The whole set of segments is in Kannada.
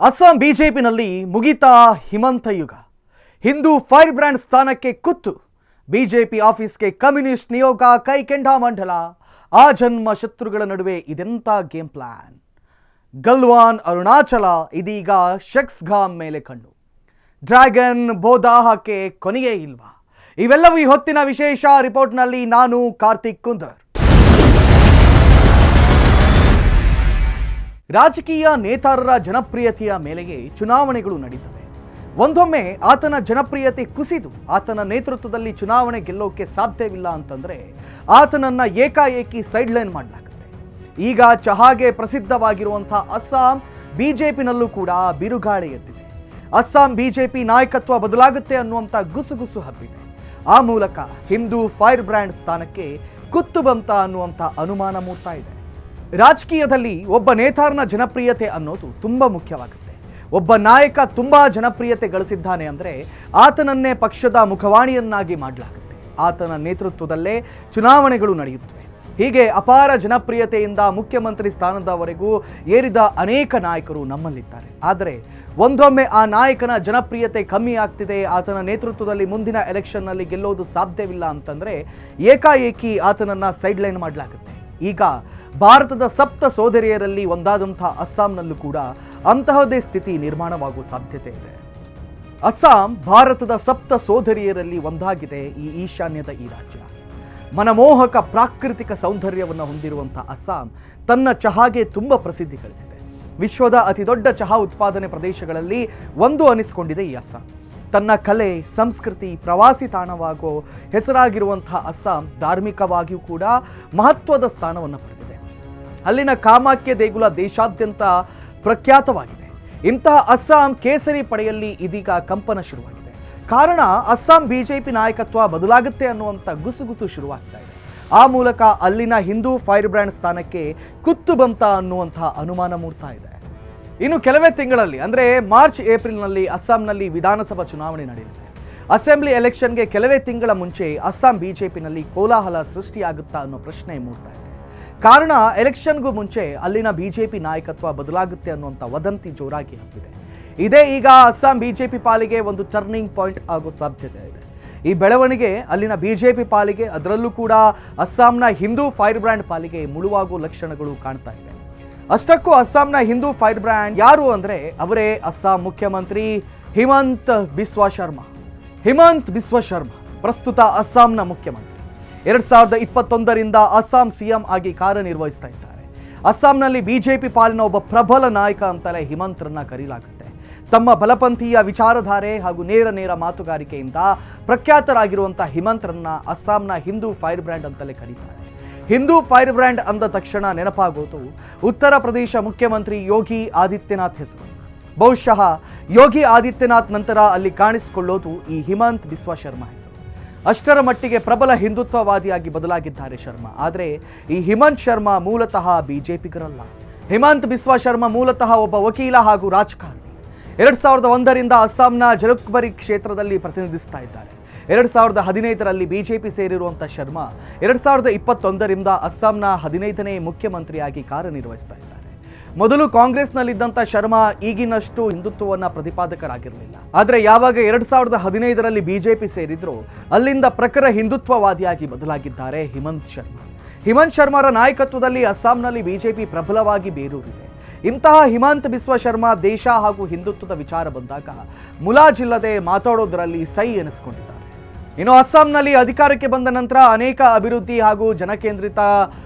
ಅಸ್ಸಾಂ ಬಿಜೆಪಿನಲ್ಲಿ ಮುಗಿತಾ ಹಿಮಂತ ಯುಗ. ಹಿಂದೂ ಫೈರ್ ಬ್ರ್ಯಾಂಡ್ ಸ್ಥಾನಕ್ಕೆ ಕುತ್ತು. ಬಿಜೆಪಿ ಆಫೀಸ್ಗೆ ಕಮ್ಯುನಿಸ್ಟ್ ನಿಯೋಗ ಕೈಕೆಂಡಾಮಂಡಲ. ಆ ಜನ್ಮ ಶತ್ರುಗಳ ನಡುವೆ ಇದೆಂಥ ಗೇಮ್ ಪ್ಲಾನ್. ಗಲ್ವಾನ್ ಅರುಣಾಚಲ ಇದೀಗ ಶಕ್ಸ್ಗಾಮ್ ಮೇಲೆ ಕಣ್ಣು. ಡ್ರ್ಯಾಗನ್ ಬೋದಾಹಕ್ಕೆ ಕೊನೆಯೇ ಇಲ್ವಾ? ಇವೆಲ್ಲವೂ ಈ ಹೊತ್ತಿನ ವಿಶೇಷ ರಿಪೋರ್ಟ್ನಲ್ಲಿ. ನಾನು ಕಾರ್ತಿಕ್ ಕುಂದರ್. ರಾಜಕೀಯ ನೇತಾರರ ಜನಪ್ರಿಯತೆಯ ಮೇಲೆಯೇ ಚುನಾವಣೆಗಳು ನಡೀತವೆ. ಒಂದೊಮ್ಮೆ ಆತನ ಜನಪ್ರಿಯತೆ ಕುಸಿದು ಆತನ ನೇತೃತ್ವದಲ್ಲಿ ಚುನಾವಣೆ ಗೆಲ್ಲೋಕೆ ಸಾಧ್ಯವಿಲ್ಲ ಅಂತಂದರೆ ಆತನನ್ನು ಏಕಾಏಕಿ ಸೈಡ್ಲೈನ್ ಮಾಡಲಾಗುತ್ತೆ. ಈಗ ಚಹಾಗೆ ಪ್ರಸಿದ್ಧವಾಗಿರುವಂಥ ಅಸ್ಸಾಂ ಬಿಜೆಪಿನಲ್ಲೂ ಕೂಡ ಬಿರುಗಾಳಿ ಎದ್ದಿದೆ. ಅಸ್ಸಾಂ ಬಿಜೆಪಿ ನಾಯಕತ್ವ ಬದಲಾಗುತ್ತೆ ಅನ್ನುವಂಥ ಗುಸುಗುಸು ಹಬ್ಬಿದೆ. ಆ ಮೂಲಕ ಹಿಂದೂ ಫೈರ್ ಬ್ರ್ಯಾಂಡ್ ಸ್ಥಾನಕ್ಕೆ ಕುತ್ತು ಬಂತ ಅನ್ನುವಂಥ ಅನುಮಾನ ಮೂಡ್ತಾ ಇದೆ. ರಾಜಕೀಯದಲ್ಲಿ ಒಬ್ಬ ನೇತಾರನ ಜನಪ್ರಿಯತೆ ಅನ್ನೋದು ತುಂಬ ಮುಖ್ಯವಾಗುತ್ತೆ. ಒಬ್ಬ ನಾಯಕ ತುಂಬ ಜನಪ್ರಿಯತೆ ಗಳಿಸಿದ್ದಾನೆ ಅಂದರೆ ಆತನನ್ನೇ ಪಕ್ಷದ ಮುಖವಾಣಿಯನ್ನಾಗಿ ಮಾಡಲಾಗುತ್ತೆ. ಆತನ ನೇತೃತ್ವದಲ್ಲೇ ಚುನಾವಣೆಗಳು ನಡೆಯುತ್ತವೆ. ಹೀಗೆ ಅಪಾರ ಜನಪ್ರಿಯತೆಯಿಂದ ಮುಖ್ಯಮಂತ್ರಿ ಸ್ಥಾನದವರೆಗೂ ಏರಿದ ಅನೇಕ ನಾಯಕರು ನಮ್ಮಲ್ಲಿದ್ದಾರೆ. ಆದರೆ ಒಂದೊಮ್ಮೆ ಆ ನಾಯಕನ ಜನಪ್ರಿಯತೆ ಕಮ್ಮಿ ಆಗ್ತಿದೆ, ಆತನ ನೇತೃತ್ವದಲ್ಲಿ ಮುಂದಿನ ಎಲೆಕ್ಷನ್ನಲ್ಲಿ ಗೆಲ್ಲೋದು ಸಾಧ್ಯವಿಲ್ಲ ಅಂತಂದರೆ ಏಕಾಏಕಿ ಆತನನ್ನು ಸೈಡ್ಲೈನ್ ಮಾಡಲಾಗುತ್ತೆ. ಈಗ ಭಾರತದ ಸಪ್ತ ಸೋದರಿಯರಲ್ಲಿ ಒಂದಾದಂಥ ಅಸ್ಸಾಂನಲ್ಲೂ ಕೂಡ ಅಂತಹದೇ ಸ್ಥಿತಿ ನಿರ್ಮಾಣವಾಗುವ ಸಾಧ್ಯತೆ ಇದೆ. ಅಸ್ಸಾಂ ಭಾರತದ ಸಪ್ತ ಸೋದರಿಯರಲ್ಲಿ ಒಂದಾಗಿದೆ. ಈ ಈಶಾನ್ಯದ ಈ ರಾಜ್ಯ ಮನಮೋಹಕ ಪ್ರಾಕೃತಿಕ ಸೌಂದರ್ಯವನ್ನು ಹೊಂದಿರುವಂಥ ಅಸ್ಸಾಂ ತನ್ನ ಚಹಾಗೆ ತುಂಬ ಪ್ರಸಿದ್ಧಿ ಗಳಿಸಿದೆ. ವಿಶ್ವದ ಅತಿದೊಡ್ಡ ಚಹಾ ಉತ್ಪಾದನೆ ಪ್ರದೇಶಗಳಲ್ಲಿ ಒಂದು ಅನಿಸಿಕೊಂಡಿದೆ ಈ ಅಸ್ಸಾಂ. ತನ್ನ ಕಲೆ, ಸಂಸ್ಕೃತಿ, ಪ್ರವಾಸಿ ತಾಣವಾಗೋ ಹೆಸರಾಗಿರುವಂಥ ಅಸ್ಸಾಂ ಧಾರ್ಮಿಕವಾಗಿಯೂ ಕೂಡ ಮಹತ್ವದ ಸ್ಥಾನವನ್ನು ಪಡೆದಿದೆ. ಅಲ್ಲಿನ ಕಾಮಾಖ್ಯ ದೇಗುಲ ದೇಶಾದ್ಯಂತ ಪ್ರಖ್ಯಾತವಾಗಿದೆ. ಇಂತಹ ಅಸ್ಸಾಂ ಕೇಸರಿ ಪಡೆಯಲ್ಲಿ ಇದೀಗ ಕಂಪನ ಶುರುವಾಗಿದೆ. ಕಾರಣ ಅಸ್ಸಾಂ ಬಿಜೆಪಿ ನಾಯಕತ್ವ ಬದಲಾಗುತ್ತೆ ಅನ್ನುವಂಥ ಗುಸುಗುಸು ಶುರುವಾಗ್ತಾ ಇದೆ. ಆ ಮೂಲಕ ಅಲ್ಲಿನ ಹಿಂದೂ ಫೈರ್ ಬ್ರ್ಯಾಂಡ್ ಸ್ಥಾನಕ್ಕೆ ಕುತ್ತು ಬಂತ ಅನ್ನುವಂಥ ಅನುಮಾನ ಮೂಡ್ತಾ ಇದೆ. ಇನ್ನು ಕೆಲವೇ ತಿಂಗಳಲ್ಲಿ ಅಂದರೆ ಮಾರ್ಚ್ ಏಪ್ರಿಲ್ನಲ್ಲಿ ಅಸ್ಸಾಂನಲ್ಲಿ ವಿಧಾನಸಭಾ ಚುನಾವಣೆ ನಡೆಯುತ್ತೆ. ಅಸೆಂಬ್ಲಿ ಎಲೆಕ್ಷನ್ಗೆ ಕೆಲವೇ ತಿಂಗಳ ಮುಂಚೆ ಅಸ್ಸಾಂ ಬಿಜೆಪಿನಲ್ಲಿ ಕೋಲಾಹಲ ಸೃಷ್ಟಿಯಾಗುತ್ತಾ ಅನ್ನೋ ಪ್ರಶ್ನೆ ಮೂಡ್ತಾ ಇದೆ. ಕಾರಣ ಎಲೆಕ್ಷನ್ಗೂ ಮುಂಚೆ ಅಲ್ಲಿನ ಬಿಜೆಪಿ ನಾಯಕತ್ವ ಬದಲಾಗುತ್ತೆ ಅನ್ನುವಂಥ ವದಂತಿ ಜೋರಾಗಿ ಹಬ್ಬಿದೆ. ಇದೇ ಈಗ ಅಸ್ಸಾಂ ಬಿಜೆಪಿ ಪಾಲಿಗೆ ಒಂದು ಟರ್ನಿಂಗ್ ಪಾಯಿಂಟ್ ಆಗೋ ಸಾಧ್ಯತೆ ಇದೆ. ಈ ಬೆಳವಣಿಗೆ ಅಲ್ಲಿನ ಬಿಜೆಪಿ ಪಾಲಿಗೆ, ಅದರಲ್ಲೂ ಕೂಡ ಅಸ್ಸಾಂನ ಹಿಂದೂ ಫೈರ್ ಬ್ರ್ಯಾಂಡ್ ಪಾಲಿಗೆ ಮುಳುವಾಗುವ ಲಕ್ಷಣಗಳು ಕಾಣ್ತಾ ಇವೆ. ಅಷ್ಟಕ್ಕೂ ಅಸ್ಸಾಂನ ಹಿಂದೂ ಫೈರ್ ಬ್ರ್ಯಾಂಡ್ ಯಾರು ಅಂದರೆ ಅವರೇ ಅಸ್ಸಾಂ ಮುಖ್ಯಮಂತ್ರಿ ಹಿಮಂತ್ ಬಿಸ್ವಾ ಶರ್ಮಾ. ಹಿಮಂತ್ ಬಿಸ್ವಾ ಶರ್ಮಾ ಪ್ರಸ್ತುತ ಅಸ್ಸಾಂನ ಮುಖ್ಯಮಂತ್ರಿ. 2021ರಿಂದ ಅಸ್ಸಾಂ ಸಿಎಂ ಆಗಿ ಕಾರ್ಯನಿರ್ವಹಿಸ್ತಾ ಇದ್ದಾರೆ. ಅಸ್ಸಾಂನಲ್ಲಿ ಬಿಜೆಪಿ ಪಾಲಿನ ಒಬ್ಬ ಪ್ರಬಲ ನಾಯಕ ಅಂತಲೇ ಹಿಮಂತ್ರನ್ನ ಕರೀಲಾಗುತ್ತೆ. ತಮ್ಮ ಬಲಪಂಥೀಯ ವಿಚಾರಧಾರೆ ಹಾಗೂ ನೇರ ಮಾತುಗಾರಿಕೆಯಿಂದ ಪ್ರಖ್ಯಾತರಾಗಿರುವಂಥ ಹಿಮಂತ್ರನ್ನ ಅಸ್ಸಾಂನ ಹಿಂದೂ ಫೈರ್ ಬ್ರ್ಯಾಂಡ್ ಅಂತಲೇ ಕರೀತಾರೆ. ಹಿಂದೂ ಫೈರ್ ಬ್ರ್ಯಾಂಡ್ ಅಂದ ತಕ್ಷಣ ನೆನಪಾಗೋದು ಉತ್ತರ ಪ್ರದೇಶ ಮುಖ್ಯಮಂತ್ರಿ ಯೋಗಿ ಆದಿತ್ಯನಾಥ್ ಹೆಸರು. ಬಹುಶಃ ಯೋಗಿ ಆದಿತ್ಯನಾಥ್ ನಂತರ ಅಲ್ಲಿ ಕಾಣಿಸಿಕೊಳ್ಳೋದು ಈ ಹಿಮಂತ್ ಬಿಸ್ವಾ ಶರ್ಮಾ ಹೆಸರು. ಅಷ್ಟರ ಮಟ್ಟಿಗೆ ಪ್ರಬಲ ಹಿಂದುತ್ವವಾದಿಯಾಗಿ ಬದಲಾಗಿದ್ದಾರೆ ಶರ್ಮಾ. ಆದರೆ ಈ ಹಿಮಂತ್ ಶರ್ಮಾ ಮೂಲತಃ ಬಿಜೆಪಿಗರಲ್ಲ. ಹಿಮಂತ್ ಬಿಸ್ವಾ ಶರ್ಮಾ ಮೂಲತಃ ಒಬ್ಬ ವಕೀಲ ಹಾಗೂ ರಾಜಕಾರಣಿ. 2001ರಿಂದ ಅಸ್ಸಾಂನ ಜಲುಕ್ಬರಿ ಕ್ಷೇತ್ರದಲ್ಲಿ ಪ್ರತಿನಿಧಿಸ್ತಾ ಇದ್ದಾರೆ. 2015ರಲ್ಲಿ ಬಿಜೆಪಿ ಸೇರಿರುವಂಥ ಶರ್ಮಾ 2021ರಿಂದ ಅಸ್ಸಾಂನ 15ನೇ ಮುಖ್ಯಮಂತ್ರಿಯಾಗಿ ಕಾರ್ಯನಿರ್ವಹಿಸ್ತಾ ಇದ್ದಾರೆ. ಮೊದಲು ಕಾಂಗ್ರೆಸ್ನಲ್ಲಿದ್ದಂಥ ಶರ್ಮಾ ಈಗಿನಷ್ಟು ಹಿಂದುತ್ವವನ್ನು ಪ್ರತಿಪಾದಕರಾಗಿರಲಿಲ್ಲ. ಆದರೆ ಯಾವಾಗ 2015ರಲ್ಲಿ ಬಿಜೆಪಿ ಸೇರಿದ್ರು ಅಲ್ಲಿಂದ ಪ್ರಖರ ಹಿಂದುತ್ವವಾದಿಯಾಗಿ ಬದಲಾಗಿದ್ದಾರೆ ಹಿಮಂತ್ ಶರ್ಮಾ. ಹಿಮಂತ್ ಶರ್ಮಾರ ನಾಯಕತ್ವದಲ್ಲಿ ಅಸ್ಸಾಂನಲ್ಲಿ ಬಿಜೆಪಿ ಪ್ರಬಲವಾಗಿ ಬೇರೂರಿದೆ. ಇಂತಹ ಹಿಮಂತ್ ಬಿಸ್ವಾ ಶರ್ಮಾ ದೇಶ ಹಾಗೂ ಹಿಂದುತ್ವದ ವಿಚಾರ ಬಂದಾಗ ಮುಲಾಜಿಲ್ಲದೆ ಮಾತಾಡೋದರಲ್ಲಿ ಸೈ ಎನಿಸ್ಕೊಂಡಿದ್ದಾರೆ. ಇನ್ನು ಅಸ್ಸಾಂನಲ್ಲಿ ಅಧಿಕಾರಕ್ಕೆ ಬಂದ ನಂತರ ಅನೇಕ ಅಭಿವೃದ್ಧಿ ಹಾಗೂ ಜನಕೇಂದ್ರಿತ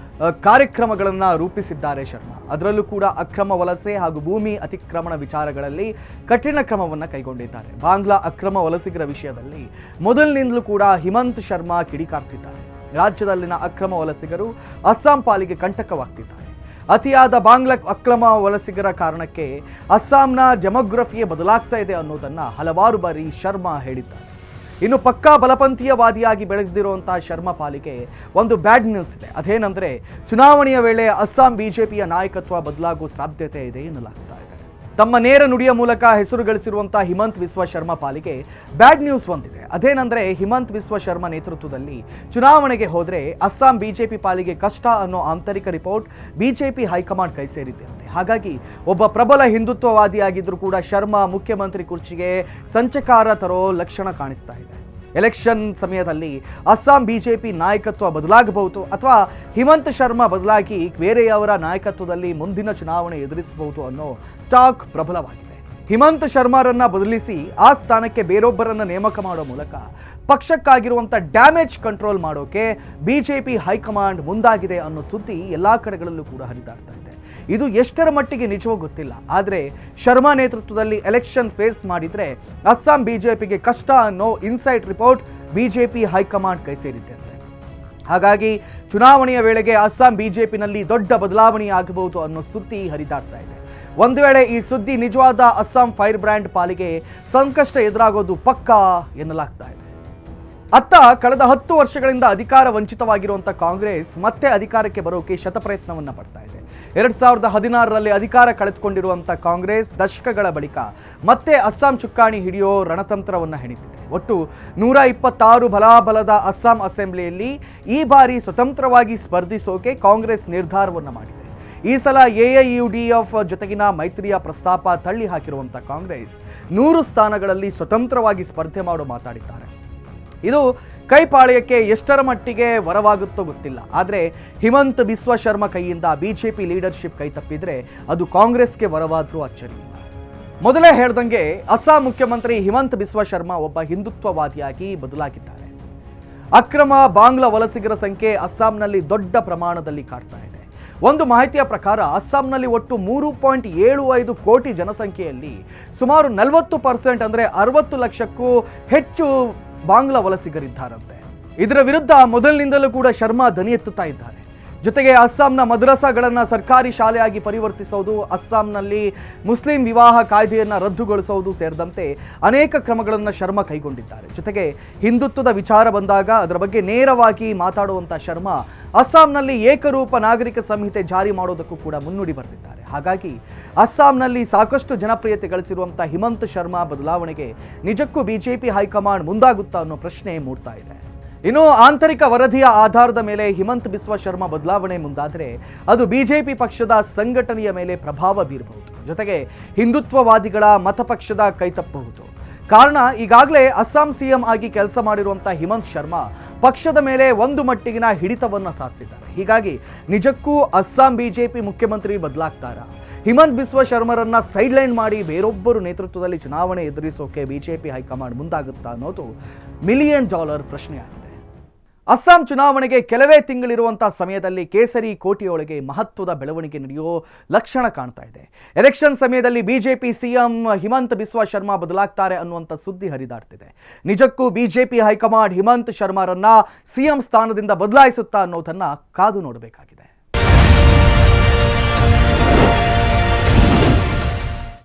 ಕಾರ್ಯಕ್ರಮಗಳನ್ನು ರೂಪಿಸಿದ್ದಾರೆ ಶರ್ಮಾ. ಅದರಲ್ಲೂ ಕೂಡ ಅಕ್ರಮ ವಲಸೆ ಹಾಗೂ ಭೂಮಿ ಅತಿಕ್ರಮಣ ವಿಚಾರಗಳಲ್ಲಿ ಕಠಿಣ ಕ್ರಮವನ್ನು ಕೈಗೊಂಡಿದ್ದಾರೆ. ಬಾಂಗ್ಲಾ ಅಕ್ರಮ ವಲಸಿಗರ ವಿಷಯದಲ್ಲಿ ಮೊದಲಿನಿಂದಲೂ ಕೂಡ ಹಿಮಂತ್ ಶರ್ಮಾ ಕಿಡಿಕಾರ್ತಿದ್ದಾರೆ. ರಾಜ್ಯದಲ್ಲಿನ ಅಕ್ರಮ ವಲಸಿಗರು ಅಸ್ಸಾಂ ಪಾಲಿಗೆ ಕಂಟಕವಾಗ್ತಿದ್ದಾರೆ. ಅತಿಯಾದ ಬಾಂಗ್ಲಾ ಅಕ್ರಮ ವಲಸಿಗರ ಕಾರಣಕ್ಕೆ ಅಸ್ಸಾಂನ ಡೆಮೋಗ್ರಫಿಯೇ ಬದಲಾಗ್ತಾ ಇದೆ ಅನ್ನೋದನ್ನು ಹಲವಾರು ಬಾರಿ ಶರ್ಮಾ ಹೇಳಿದ್ದಾರೆ. ಇನ್ನು ಪಕ್ಕಾ ಬಲಪಂಥೀಯವಾದಿಯಾಗಿ ಬೆಳೆದಿರುವಂಥ ಶರ್ಮಾ ಪಾಲಿಗೆ ಒಂದು ಬ್ಯಾಡ್ ನ್ಯೂಸ್ ಇದೆ. ಅದೇನೆಂದರೆ ಚುನಾವಣೆಯ ವೇಳೆ ಅಸ್ಸಾಂ ಬಿಜೆಪಿಯ ನಾಯಕತ್ವ ಬದಲಾಗುವ ಸಾಧ್ಯತೆ ಇದೆ ಎನ್ನಲಾಗ್ತಾ ಇದೆ. ತಮ್ಮ ನೇರ ನುಡಿಯ ಮೂಲಕ ಹೆಸರು ಗಳಿಸಿರುವಂತಹ ಹಿಮಂತ್ ಬಿಸ್ವಾ ಶರ್ಮಾ ಪಾಲಿಗೆ ಬ್ಯಾಡ್ ನ್ಯೂಸ್ ಒಂದಿದೆ. ಅದೇನೆಂದ್ರೆ ಹಿಮಂತ್ ಬಿಸ್ವಾ ಶರ್ಮಾ ನೇತೃತ್ವದಲ್ಲಿ ಚುನಾವಣೆಗೆ ಹೋದರೆ ಅಸ್ಸಾಂ ಬಿಜೆಪಿ ಪಾಲಿಗೆ ಕಷ್ಟ ಅನ್ನೋ ಆಂತರಿಕ ರಿಪೋರ್ಟ್ ಬಿಜೆಪಿ ಹೈಕಮಾಂಡ್ ಕೈ ಸೇರಿದ್ದಂತೆ. ಹಾಗಾಗಿ ಒಬ್ಬ ಪ್ರಬಲ ಹಿಂದುತ್ವವಾದಿಯಾಗಿದ್ದರೂ ಕೂಡ ಶರ್ಮಾ ಮುಖ್ಯಮಂತ್ರಿ ಕುರ್ಚಿಗೆ ಸಂಚಕಾರ ತರೋ ಲಕ್ಷಣ ಕಾಣಿಸ್ತಾ ಇದೆ. ಎಲೆಕ್ಷನ್ ಸಮಯದಲ್ಲಿ ಅಸ್ಸಾಂ ಬಿಜೆಪಿ ನಾಯಕತ್ವ ಬದಲಾಗಬಹುದು ಅಥವಾ ಹಿಮಂತ್ ಶರ್ಮಾ ಬದಲಾಗಿ ಬೇರೆಯವರ ನಾಯಕತ್ವದಲ್ಲಿ ಮುಂದಿನ ಚುನಾವಣೆ ಎದುರಿಸಬಹುದು ಅನ್ನೋ ಟಾಕ್ ಪ್ರಬಲವಾಗಿದೆ. ಹಿಮಂತ್ ಶರ್ಮಾರನ್ನ ಬದಲಿಸಿ ಆ ಸ್ಥಾನಕ್ಕೆ ಬೇರೊಬ್ಬರನ್ನ ನೇಮಕ ಮಾಡೋ ಮೂಲಕ ಪಕ್ಷಕ್ಕಾಗಿರುವಂಥ ಡ್ಯಾಮೇಜ್ ಕಂಟ್ರೋಲ್ ಮಾಡೋಕೆ ಬಿಜೆಪಿ ಹೈಕಮಾಂಡ್ ಮುಂದಾಗಿದೆ ಅನ್ನೋ ಸುದ್ದಿ ಎಲ್ಲ ಕಡೆಗಳಲ್ಲೂ ಕೂಡ ಹರಿದಾಡ್ತಾ ಇದೆ. ಇದು ಎಷ್ಟರ ಮಟ್ಟಿಗೆ ನಿಜವೋ ಗೊತ್ತಿಲ್ಲ. ಆದರೆ ಶರ್ಮಾ ನೇತೃತ್ವದಲ್ಲಿ ಎಲೆಕ್ಷನ್ ಫೇಸ್ ಮಾಡಿದರೆ ಅಸ್ಸಾಂ ಬಿಜೆಪಿಗೆ ಕಷ್ಟ ಅನ್ನೋ ಇನ್ಸೈಡ್ ರಿಪೋರ್ಟ್ ಬಿಜೆಪಿ ಹೈಕಮಾಂಡ್ ಕೈ ಸೇರಿದ್ದಂತೆ. ಹಾಗಾಗಿ ಚುನಾವಣೆಯ ವೇಳೆಗೆ ಅಸ್ಸಾಂ ಬಿಜೆಪಿನಲ್ಲಿ ದೊಡ್ಡ ಬದಲಾವಣೆ ಆಗಬಹುದು ಅನ್ನೋ ಸುದ್ದಿ ಹರಿದಾಡ್ತಾ ಇದೆ. ಒಂದು ವೇಳೆ ಈ ಸುದ್ದಿ ನಿಜವಾದ ಅಸ್ಸಾಂ ಫೈರ್ ಬ್ರ್ಯಾಂಡ್ ಪಾಲಿಗೆ ಸಂಕಷ್ಟ ಎದುರಾಗೋದು ಪಕ್ಕಾ ಎನ್ನಲಾಗ್ತಾ ಇದೆ. ಅತ್ತ ಕಳೆದ 10 ವರ್ಷಗಳಿಂದ ಅಧಿಕಾರ ವಂಚಿತವಾಗಿರುವಂಥ ಕಾಂಗ್ರೆಸ್ ಮತ್ತೆ ಅಧಿಕಾರಕ್ಕೆ ಬರೋಕೆ ಶತಪ್ರಯತ್ನವನ್ನ ಪಡ್ತಾ ಇದೆ. 2016ರಲ್ಲಿ ಅಧಿಕಾರ ಕಳೆದುಕೊಂಡಿರುವಂಥ ಕಾಂಗ್ರೆಸ್ ದಶಕಗಳ ಬಳಿಕ ಮತ್ತೆ ಅಸ್ಸಾಂ ಚುಕ್ಕಾಣಿ ಹಿಡಿಯೋ ರಣತಂತ್ರವನ್ನು ಹೆಣಿತಿದೆ. ಒಟ್ಟು 126 ಬಲಾಬಲದ ಅಸ್ಸಾಂ ಅಸೆಂಬ್ಲಿಯಲ್ಲಿ ಈ ಬಾರಿ ಸ್ವತಂತ್ರವಾಗಿ ಸ್ಪರ್ಧಿಸೋಕೆ ಕಾಂಗ್ರೆಸ್ ನಿರ್ಧಾರವನ್ನು ಮಾಡಿದೆ. ಈ ಸಲ ಎಐಯುಡಿಎಫ್ ಜೊತೆಗಿನ ಮೈತ್ರಿಯ ಪ್ರಸ್ತಾಪ ತಳ್ಳಿ ಹಾಕಿರುವಂಥ ಕಾಂಗ್ರೆಸ್ 100 ಸ್ಥಾನಗಳಲ್ಲಿ ಸ್ವತಂತ್ರವಾಗಿ ಸ್ಪರ್ಧೆ ಮಾಡೋ ಮಾತಾಡಿದ್ದಾರೆ. ಇದು ಕೈಪಾಳ್ಯಕ್ಕೆ ಎಷ್ಟರ ಮಟ್ಟಿಗೆ ವರವಾಗುತ್ತೋ ಗೊತ್ತಿಲ್ಲ. ಆದರೆ ಹಿಮಂತ್ ಬಿಸ್ವಾ ಶರ್ಮಾ ಕೈಯಿಂದ ಬಿಜೆಪಿ ಲೀಡರ್ಶಿಪ್ ಕೈ ತಪ್ಪಿದ್ರೆ ಅದು ಕಾಂಗ್ರೆಸ್ಗೆ ವರವಾದ್ರೂ ಅಚ್ಚರಿಯಿಲ್ಲ. ಮೊದಲೇ ಹೇಳ್ದಂಗೆ ಅಸ್ಸಾಂ ಮುಖ್ಯಮಂತ್ರಿ ಹಿಮಂತ್ ಬಿಸ್ವಾ ಶರ್ಮಾ ಒಬ್ಬ ಹಿಂದುತ್ವವಾದಿಯಾಗಿ ಬದಲಾಗಿದ್ದಾರೆ. ಅಕ್ರಮ ಬಾಂಗ್ಲಾ ವಲಸಿಗರ ಸಂಖ್ಯೆ ಅಸ್ಸಾಂನಲ್ಲಿ ದೊಡ್ಡ ಪ್ರಮಾಣದಲ್ಲಿ ಕಾಡ್ತಾ ಇದೆ. ಒಂದು ಮಾಹಿತಿಯ ಪ್ರಕಾರ ಅಸ್ಸಾಂನಲ್ಲಿ ಒಟ್ಟು 3.75 ಕೋಟಿ ಜನಸಂಖ್ಯೆಯಲ್ಲಿ ಸುಮಾರು 40% ಅಂದರೆ 60 ಲಕ್ಷಕ್ಕೂ ಹೆಚ್ಚು ಬಾಂಗ್ಲಾ ವಲಸಿಗರಿದ್ದಾರಂತೆ. ಇದರ ವಿರುದ್ಧ ಮೊದಲಿನಿಂದಲೂ ಕೂಡ ಶರ್ಮಾ ದನಿ ಎತ್ತುತ್ತಾ ಇದ್ದಾರೆ. ಜೊತೆಗೆ ಅಸ್ಸಾಂನ ಮದ್ರಸಾಗಳನ್ನು ಸರ್ಕಾರಿ ಶಾಲೆಯಾಗಿ ಪರಿವರ್ತಿಸೋದು, ಅಸ್ಸಾಂನಲ್ಲಿ ಮುಸ್ಲಿಂ ವಿವಾಹ ಕಾಯ್ದೆಯನ್ನು ರದ್ದುಗೊಳಿಸೋದು ಸೇರಿದಂತೆ ಅನೇಕ ಕ್ರಮಗಳನ್ನು ಶರ್ಮಾ ಕೈಗೊಂಡಿದ್ದಾರೆ. ಜೊತೆಗೆ ಹಿಂದುತ್ವದ ವಿಚಾರ ಬಂದಾಗ ಅದರ ಬಗ್ಗೆ ನೇರವಾಗಿ ಮಾತಾಡುವಂಥ ಶರ್ಮಾ ಅಸ್ಸಾಂನಲ್ಲಿ ಏಕರೂಪ ನಾಗರಿಕ ಸಂಹಿತೆ ಜಾರಿ ಮಾಡೋದಕ್ಕೂ ಕೂಡ ಮುನ್ನುಡಿ ಬರೆದಿದ್ದಾರೆ. ಹಾಗಾಗಿ ಅಸ್ಸಾಂನಲ್ಲಿ ಸಾಕಷ್ಟು ಜನಪ್ರಿಯತೆ ಗಳಿಸಿರುವಂಥ ಹಿಮಂತ್ ಶರ್ಮಾ ಬದಲಾವಣೆಗೆ ನಿಜಕ್ಕೂ ಬಿಜೆಪಿ ಹೈಕಮಾಂಡ್ ಮುಂದಾಗುತ್ತಾ ಅನ್ನೋ ಪ್ರಶ್ನೆ ಮೂಡ್ತಾ ಇದೆ. ಇನ್ನು ಆಂತರಿಕ ವರದಿಯ ಆಧಾರದ ಮೇಲೆ ಹಿಮಂತ್ ಬಿಸ್ವಾ ಶರ್ಮಾ ಬದಲಾವಣೆ ಮುಂದಾದರೆ ಅದು ಬಿಜೆಪಿ ಪಕ್ಷದ ಸಂಘಟನೆಯ ಮೇಲೆ ಪ್ರಭಾವ ಬೀರಬಹುದು. ಜೊತೆಗೆ ಹಿಂದುತ್ವವಾದಿಗಳ ಮತಪಕ್ಷದ ಕೈತಪ್ಪಬಹುದು. ಕಾರಣ ಈಗಾಗಲೇ ಅಸ್ಸಾಂ ಸಿಎಂ ಆಗಿ ಕೆಲಸ ಮಾಡಿರುವಂಥ ಹಿಮಂತ್ ಶರ್ಮಾ ಪಕ್ಷದ ಮೇಲೆ ಒಂದು ಮಟ್ಟಿಗಿನ ಹಿಡಿತವನ್ನು ಸಾಧಿಸಿದ್ದಾರೆ. ಹೀಗಾಗಿ ನಿಜಕ್ಕೂ ಅಸ್ಸಾಂ ಬಿಜೆಪಿ ಮುಖ್ಯಮಂತ್ರಿ ಬದಲಾಗ್ತಾರಾ? ಹಿಮಂತ್ ಬಿಸ್ವಾ ಶರ್ಮರನ್ನ ಸೈಡ್ಲೈನ್ ಮಾಡಿ ಬೇರೊಬ್ಬರು ನೇತೃತ್ವದಲ್ಲಿ ಚುನಾವಣೆ ಎದುರಿಸೋಕೆ ಬಿಜೆಪಿ ಹೈಕಮಾಂಡ್ ಮುಂದಾಗುತ್ತಾ ಅನ್ನೋದು $1 ಮಿಲಿಯನ್ ಪ್ರಶ್ನೆಯಾಗಿದೆ. ಅಸ್ಸಾಂ ಚುನಾವಣೆಗೆ ಕೆಲವೇ ತಿಂಗಳಿರುವಂಥ ಸಮಯದಲ್ಲಿ ಕೇಸರಿ ಕೋಟೆಯೊಳಗೆ ಮಹತ್ವದ ಬೆಳವಣಿಗೆ ನಡೆಯೋ ಲಕ್ಷಣ ಕಾಣ್ತಾ ಇದೆ. ಎಲೆಕ್ಷನ್ ಸಮಯದಲ್ಲಿ ಬಿಜೆಪಿ ಸಿಎಂ ಹಿಮಂತ್ ಬಿಸ್ವಾ ಶರ್ಮಾ ಬದಲಾಗ್ತಾರೆ ಅನ್ನುವಂಥ ಸುದ್ದಿ ಹರಿದಾಡ್ತಿದೆ. ನಿಜಕ್ಕೂ ಬಿಜೆಪಿ ಹೈಕಮಾಂಡ್ ಹಿಮಂತ್ ಶರ್ಮಾರನ್ನ ಸಿಎಂ ಸ್ಥಾನದಿಂದ ಬದಲಾಯಿಸುತ್ತಾ ಅನ್ನೋದನ್ನ ಕಾದು ನೋಡಬೇಕಾಗಿದೆ.